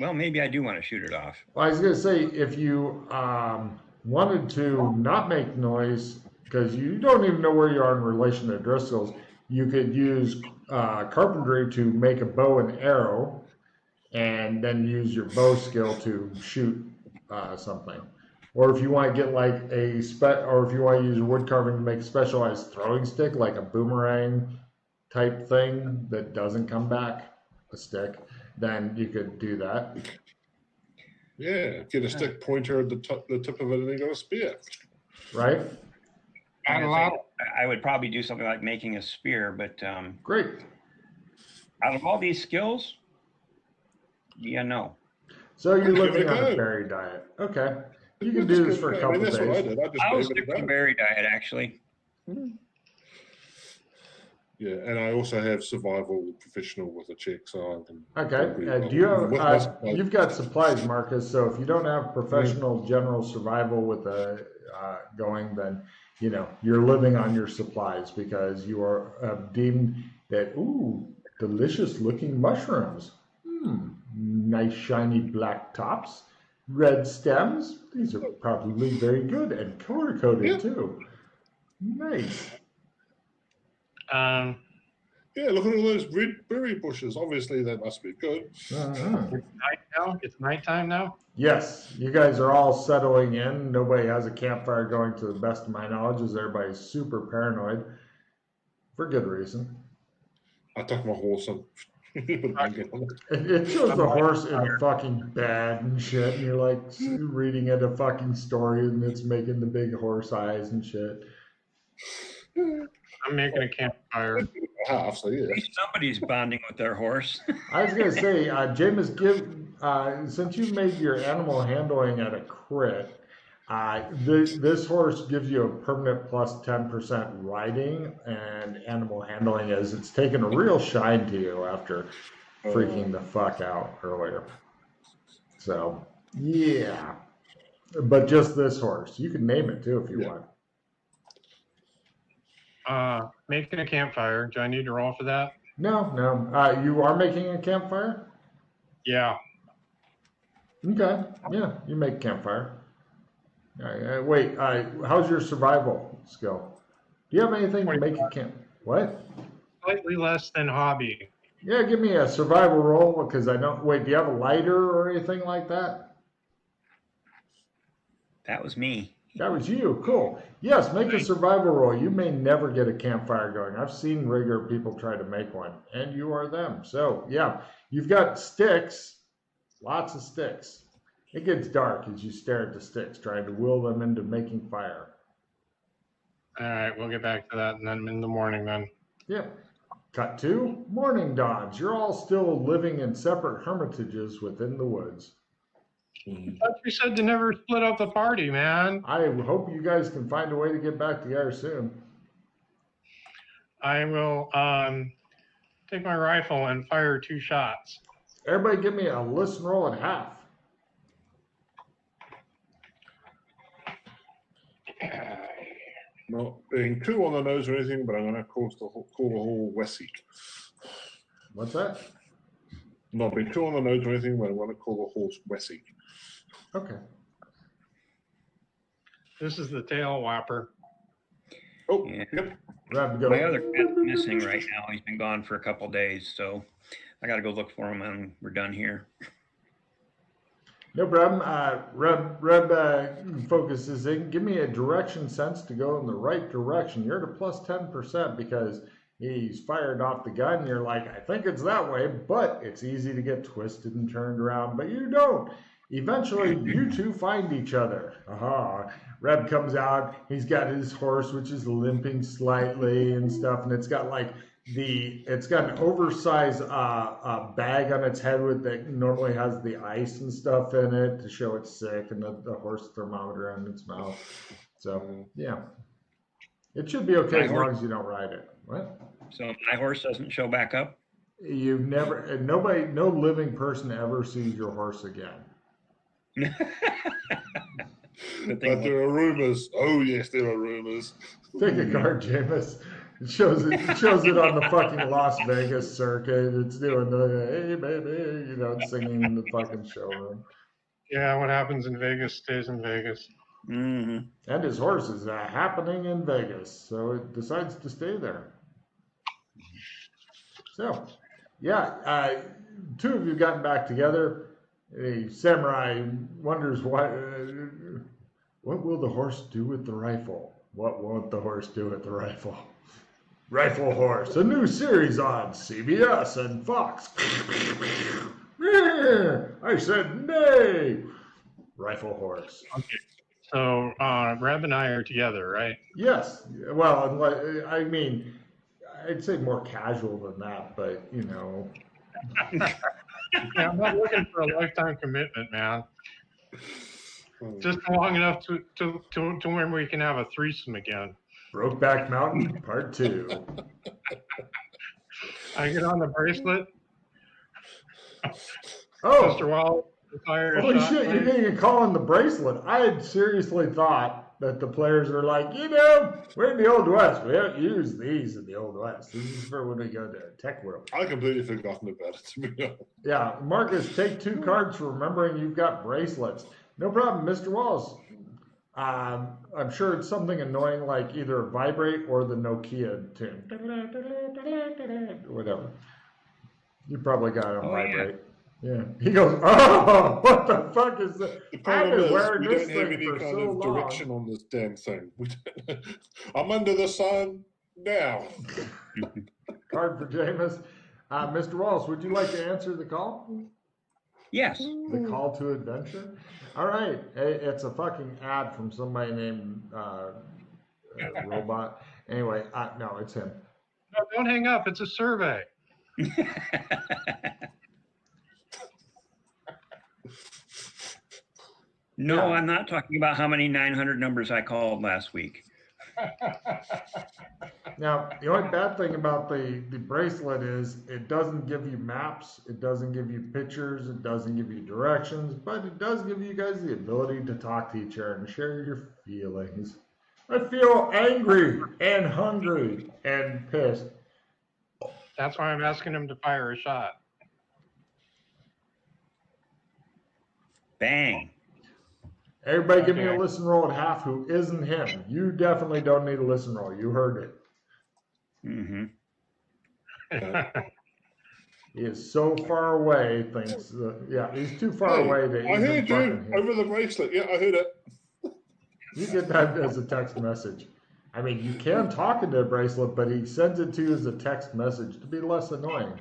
Well, maybe I do want to shoot it off. Well, I was going to say, if you wanted to not make noise, because you don't even know where you are in relation to Driscoll's, you could use carpentry to make a bow and arrow, and then use your bow skill to shoot something. Or if you want to get like or if you want to use your wood carving to make a specialized throwing stick, like a boomerang type thing that doesn't come back, a stick, then you could do that. Yeah, get a stick pointer at the tip of it, and then go a spear. Right? I would probably do something like making a spear, but great. Out of all these skills, yeah, no. So you're living on a berry diet. Okay. You can do this for a couple days. I was stick with the berry diet, actually. Yeah, and I also have survival professional with a check, so I can. Okay. Do you have? You've got supplies, Marcus. So if you don't have professional general survival with a going, then you're living on your supplies because you are deemed that delicious looking mushrooms. Nice shiny black tops, red stems. These are probably very good and color coded too. Nice. Yeah, look at all those red berry bushes. Obviously, they must be good. It's nighttime now? Yes, you guys are all settling in. Nobody has a campfire going, to the best of my knowledge, as everybody's super paranoid for good reason. I took my horse and it shows the horse in a fucking bed and shit, and you're like reading it a fucking story, and it's making the big horse eyes and shit. I'm making a campfire. So yeah. Somebody's bonding with their horse. I was gonna say, Jameis, since you made your animal handling at a crit, this horse gives you a permanent plus 10% riding and animal handling, as it's taken a real shine to you after freaking the fuck out earlier. So yeah, but just this horse. You can name it too if you want. Making a campfire. Do I need to roll for that? No. You are making a campfire? Yeah. Okay. Yeah, you make campfire. Wait, how's your survival skill? Do you have anything to make a camp? What? Slightly less than hobby. Yeah, give me a survival roll, because I don't. Wait, do you have a lighter or anything like that? That was me. That was you. Cool. Yes, make a survival roll. You may never get a campfire going. I've seen regular people try to make one, and you are them. So, yeah, you've got sticks, lots of sticks. It gets dark as you stare at the sticks, trying to will them into making fire. All right, we'll get back to that and then in the morning then. Yeah. Cut to morning dawns. You're all still living in separate hermitages within the woods. I thought you said to never split up the party, man. I hope you guys can find a way to get back together soon. I will take my rifle and fire 2 shots. Everybody give me a listen roll at half. Not being too on the nose or anything, but I'm going to call the whole Wessie. What's that? Not being too on the nose or anything, but I'm going to call the horse Wessie. Okay. This is the tail whopper. Oh, yeah. Yep. My other cat's missing right now. He's been gone for a couple days, so I got to go look for him when we're done here. No problem. Reb focuses in. Give me a direction sense to go in the right direction. You're at a plus 10% because, He's fired off the gun. And you're like, I think it's that way, but it's easy to get twisted and turned around, but you don't. Eventually, you two find each other. Aha. Reb comes out. He's got his horse, which is limping slightly and stuff, and it's got like it's got an oversized bag on its head with that normally has the ice and stuff in it to show it's sick, and the horse thermometer in its mouth. So yeah, it should be okay as long as you don't ride it. What? So my horse doesn't show back up? You've never, no living person ever sees your horse again. But there are rumors. Oh yes, there are rumors. Take a card, Jameis. It shows it on the fucking Las Vegas circuit. It's doing the hey baby, it's singing in the fucking showroom. Yeah, what happens in Vegas stays in Vegas. Mm-hmm. And his horse is happening in Vegas, so it decides to stay there. So, yeah, two of you gotten back together. A samurai wonders what will the horse do with the rifle? What won't the horse do with the rifle? Rifle Horse, a new series on CBS and Fox. I said nay. Rifle Horse. Okay. So Reb and I are together, right? Yes. Well, I mean, I'd say more casual than that, but Yeah, I'm not looking for a lifetime commitment, man. Just long enough to when we can have a threesome again. Brokeback Mountain Part 2. I get on the bracelet. Oh, Mr. Wallace, fire holy shot, shit! You're please. getting a call on the bracelet. I had seriously thought that the players were like, we're in the Old West. We don't use these in the Old West. This is for when we go to Tech World. I completely forgotten about it, to be honest. Yeah, Marcus, take 2 cards for remembering you've got bracelets. No problem, Mr. Wallace. I'm sure it's something annoying like either vibrate or the Nokia tune. Whatever. You probably got it on vibrate. Yeah. He goes, oh, what the fuck is that? The I've problem been is wearing we this don't have thing any for kind so of long. direction on this damn thing. I'm under the sun now. Card for Jameis. Mr. Wallace, would you like to answer the call? Yes. The call to adventure? All right. It's a fucking ad from somebody named Robot. Anyway, no, it's him. No, don't hang up. It's a survey. No, Yeah. I'm not talking about how many 900 numbers I called last week. Now, the only bad thing about the bracelet is it doesn't give you maps, it doesn't give you pictures, it doesn't give you directions, but it does give you guys the ability to talk to each other and share your feelings. I feel angry and hungry and pissed. That's why I'm asking him to fire a shot. Bang. Everybody give me a Okay. listen roll at half who isn't him. You definitely don't need a listen roll. You heard it. Mm-hmm. He is so far away, thinks, he's too far Hey, away to I even heard you fucking hear. over the bracelet. Yeah, I heard it. You get that as a text message. I mean, you can talk into a bracelet, but he sends it to you as a text message to be less annoying.